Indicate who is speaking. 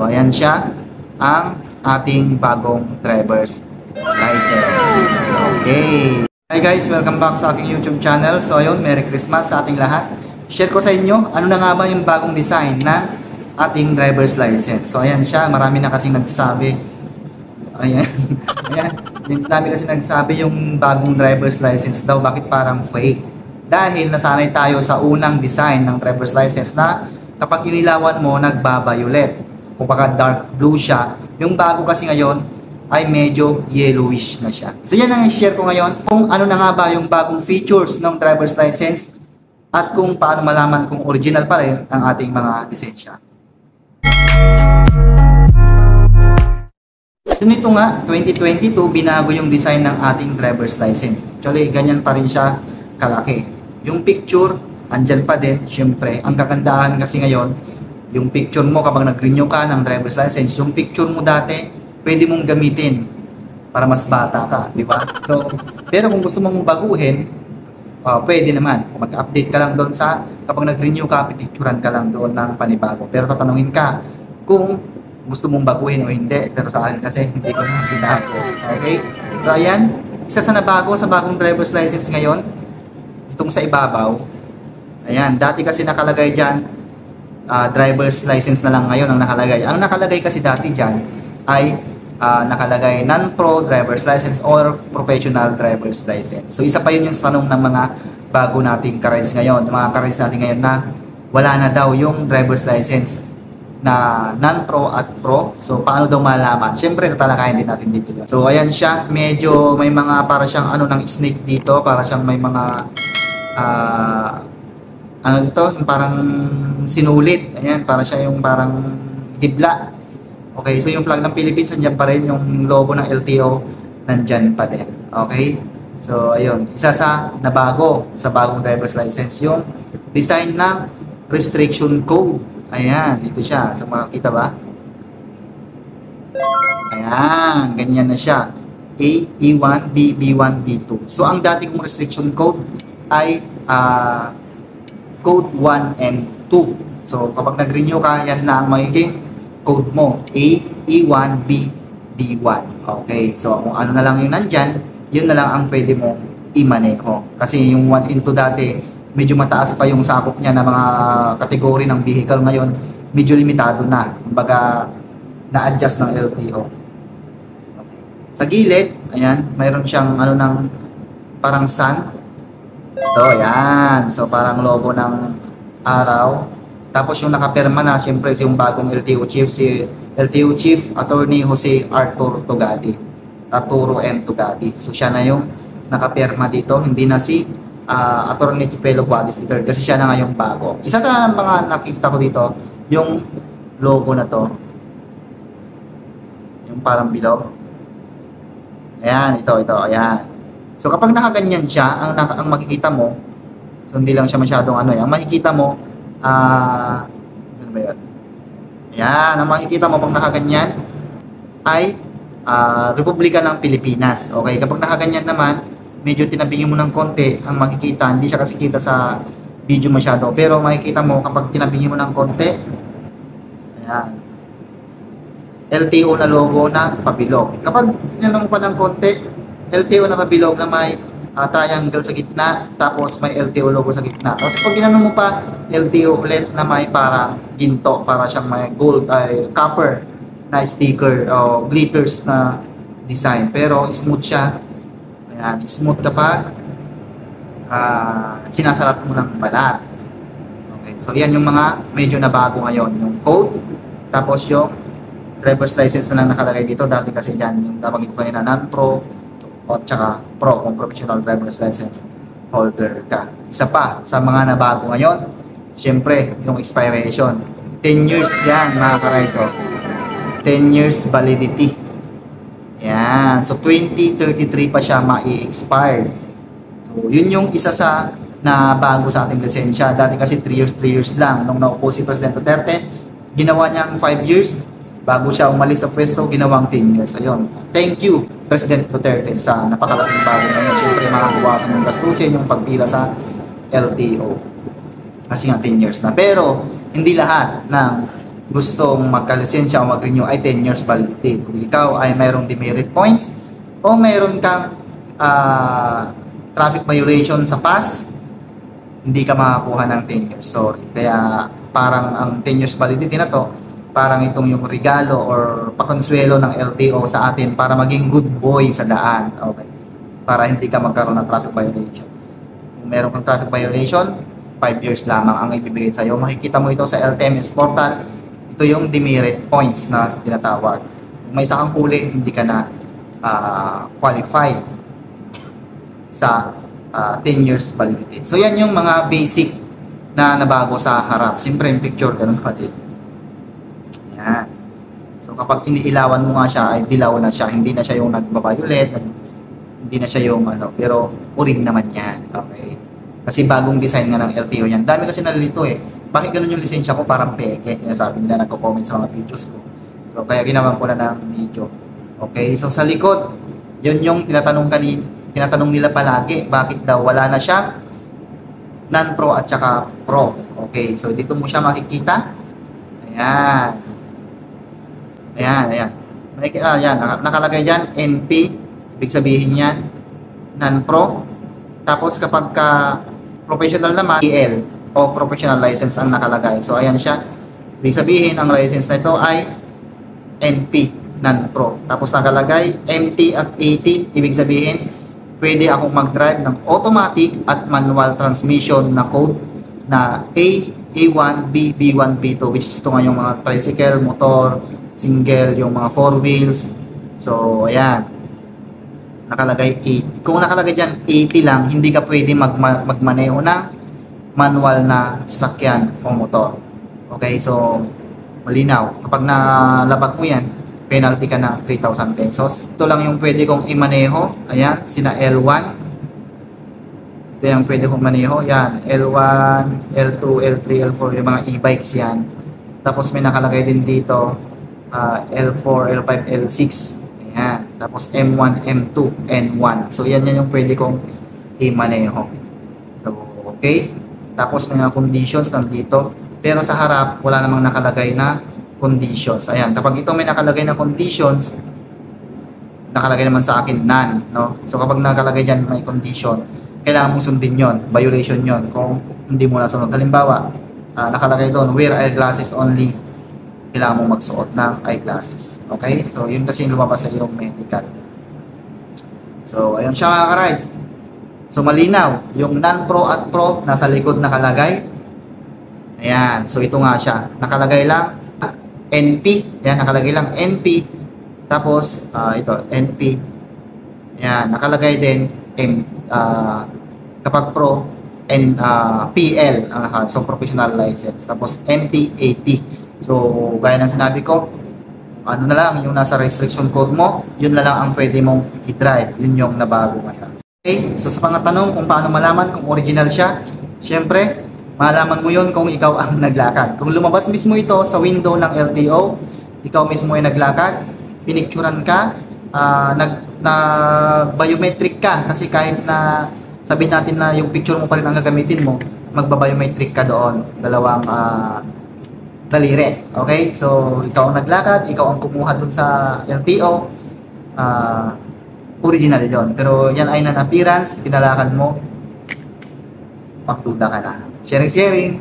Speaker 1: So, ayan siya, ang ating bagong driver's license. Okay. Hi guys, welcome back sa aking YouTube channel. So ayun, Merry Christmas sa ating lahat. Share ko sa inyo, ano na nga ba yung bagong design ng ating driver's license. So ayan siya, marami na kasing nagsabi. Ayan, ayan, marami kasi nagsabi yung bagong driver's license daw, bakit parang fake? Dahil nasanay tayo sa unang design ng driver's license na kapag inilawan mo, nagba-violet. Kung baka dark blue siya. Yung bago kasi ngayon, ay medyo yellowish na siya. So yan ang i-share ko ngayon kung ano na nga ba yung bagong features ng driver's license at kung paano malaman kung original pa rin ang ating mga lisensya. So nito nga, 2022, binago yung design ng ating driver's license. Actually, ganyan pa rin siya kalaki. Yung picture, andyan pa din, syempre. Ang kagandahan kasi ngayon, yung picture mo kapag nag-renew ka ng driver's license, yung picture mo dati, pwede mong gamitin para mas bata ka, di ba? So, pero kung gusto mong baguhin, pwede naman. Mag-update ka lang doon sa, kapag nag-renew ka, pipicturan ka lang doon ng panibago. Pero tatanungin ka kung gusto mong baguhin o hindi. Pero sa akin kasi, hindi ko na binago. Okay? So, ayan. Isa sa nabago sa bagong driver's license ngayon, itong sa ibabaw. Ayan. Dati kasi nakalagay dyan, driver's license na lang ngayon ang nakalagay. Ang nakalagay kasi dati dyan ay nakalagay non-pro driver's license or professional driver's license. So isa pa yun yung tanong ng mga bago nating ka-rides ngayon, mga ka-rides natin ngayon na wala na daw yung driver's license na non-pro at pro. So paano daw malaman? Siyempre tatalakayin din natin dito. So ayan siya, medyo may mga para siyang ano ng snake dito, para siyang may mga ano dito, parang sinulit. Ayan, para siya yung parang hibla. Okay, so yung flag ng Philippines nandiyan pa rin, yung logo ng LTO nandiyan pa din. Okay? So ayun, isa sa nabago sa bagong driver's license yung design ng restriction code. Ayan, dito siya. So makikita ba? Ayan, ganyan na siya. A, E1, B, B1, B2. So ang dati kong restriction code ay code 1 and 2. So kapag nag-renew ka, yan na ang magiging code mo, A, E1, B, B1. Okay, so kung ano na lang yung nandyan, yun na lang ang pwede mo i-maneho. Kasi yung 1 into dati, medyo mataas pa yung sakop niya na mga kategory ng vehicle ngayon, medyo limitado na. Kumbaga, na-adjust ng LTO. Okay. Sa gilid, ayan, mayroon siyang ano ng parang sun. Ito, ayan. So, parang logo ng araw. Tapos yung nakapirma na, siyempre yung bagong LTO chief, si LTO Chief Attorney Jose Arturo Tugadi. Arturo M. Tugadi. So siya na yung nakapirma dito, hindi na si Attorney Chipelo Guadis III kasi siya na nga yung bago. Isa sa mga nakikita ko dito, yung logo na to. Yung parang bilog. Ayan, ito, ayan. So kapag nakaganyan siya, ang makikita mo, so hindi lang siya masyadong ano, ang makikita mo, ano ba yun? Ayan, ang makikita mo pag nakaganyan ay Republika ng Pilipinas. Okay, kapag nakaganyan naman, medyo tinabingin mo ng konti, ang makikita, hindi siya kasi kita sa video masyado, pero makikita mo kapag tinabingin mo ng konti, ayan, LTO na logo na pabilog. Kapag tinanong mo pa ng konti, LTO na pabilog na may triangle sa gitna, tapos may LTO logo sa gitna. Tapos pag ginano mo pa, LTO ulit na may parang ginto, para siyang may gold, ay copper na sticker o glitters na design. Pero smooth siya. Ayan, smooth kapag sinasalat mo ng balat. Okay, so yan yung mga medyo nabago ngayon. Yung code, tapos yung driver's license na lang nakalagay dito. Dati kasi dyan, yung tawag ko kanina, non-pro, o tsaka pro kung professional driver's license holder ka. Isa pa sa mga nabago ngayon, syempre yung expiration, 10 years yan mga ka-rides. So 10 years validity yan, so 2033 pa siya ma-expire. So yun yung isa sa na bago sa ating lisensya. Dati kasi 3 years lang. Nung naupo si President Duterte, ginawa niyang 5 years. Bago siya umalis sa pwesto, ginawang 10 years. Ayun. Thank you, President Duterte, sa napakalaking bago na yun. Siyempre, makakuwasan yung gastusin, yung pagpila sa LTO. Kasi nga 10 years na. Pero, hindi lahat ng gustong magkalisensya o mag-renew ay 10 years validity. Kung ikaw ay mayroong demerit points o mayroon kang traffic violation sa past, hindi ka makakuha ng 10 years. Sorry. Kaya parang ang 10 years validity na to, parang itong yung regalo or pakonsuelo ng LTO sa atin para maging good boy sa daan. Okay. Para hindi ka magkaroon ng traffic violation. Kung meron kang traffic violation, 5 years lamang ang ibibigay sa'yo. Makikita mo ito sa LTMS portal. Ito yung demerit points na tinatawag. Kung may isa kang huli, hindi ka na qualify sa 10 years validity. So yan yung mga basic na nabago sa harap. Siyempre yung picture, ganun pa din. Yan. So kapag iniilawan mo nga siya, ay dilaw na siya. Hindi na siya yung nagbabayulet, hindi na siya yung ano, pero uring naman yan. Okay. Kasi bagong design nga ng LTO yan. Dami kasi nalilito eh. Bakit ganun yung lisensya ko parang peke? Sabi nila, nagko-comment sa mga videos ko. So kaya ginawan ko na ng video. Okay, so sa likod, yun yung tinatanong nila palagi, bakit daw wala na siya non-pro at saka pro. Okay, so dito mo siya makikita. Ayan. Ayan, ayan. Makikita, ayan, nakalagay dyan, NP, ibig sabihin yan, non-pro. Tapos kapag professional naman, PL o professional license ang nakalagay. So ayan siya. Ibig sabihin, ang license na ito ay NP, non-pro. Tapos nakalagay MT at AT, ibig sabihin, pwede akong mag-drive ng automatic at manual transmission na code na A, A1, B, B1, B2, which is ito nga yung mga tricycle, motor, single, yung mga 4 wheels. So ayan. Nakalagay 80. Kung nakalagay dyan 80 lang, hindi ka pwede magmaneho ng manual na sasakyan o motor. Okay, so malinaw. Kapag nalabag mo yan, penalty ka ng 3,000 pesos. Ito lang yung pwede kong imaneho. Ayan, sina L1. Ito yung pwede kong maneho. Yan, L1, L2, L3, L4, yung mga e-bikes yan. Tapos may nakalagay din dito, L4, L5, L6. Ayan. Tapos M1, M2, N1. So, yan yung pwede kong i-maneho. So, okay. Tapos, may mga conditions nandito. Pero sa harap, wala namang nakalagay na conditions. Ayan. Kapag ito may nakalagay na conditions, nakalagay naman sa akin, none. No? So, kapag nakalagay dyan may condition, kailangan mong sundin yon, violation yon kung hindi mo nasunod. Halimbawa, nakalagay doon, wear eyeglasses only. Kailangan mong magsuot ng eyeglasses. Okay? So, yun kasi yung lumabas sa iyong medical. So, ayun siya mga ka-rides. So, malinaw. Yung non-pro at pro, nasa likod nakalagay. Ayan. So, ito nga siya. Nakalagay lang NP. Ayan, nakalagay lang NP. Tapos, ito, NP. Ayan, nakalagay din kapag pro, PL. So, professional license. Tapos, MT, AT. So, gaya ng sinabi ko, ano na lang, yung nasa restriction code mo, yun na lang ang pwede mong i-drive. Yun yung nabago ngayon. Okay, so sa mga tanong kung paano malaman kung original siya, syempre, malaman mo yun kung ikaw ang naglakad. Kung lumabas mismo ito sa window ng LTO, ikaw mismo ay naglakad, pinicturan ka, nag-biometric ka, kasi kahit na sabihin natin na yung picture mo pa rin ang gagamitin mo, magba-biometric ka doon. Dalawang daliri. Okay? So, ikaw ang naglakad, ikaw ang kumuha dun sa LTO, original yon. Pero yan ay non-appearance, pinalakad mo, magduda ka na. Sharing.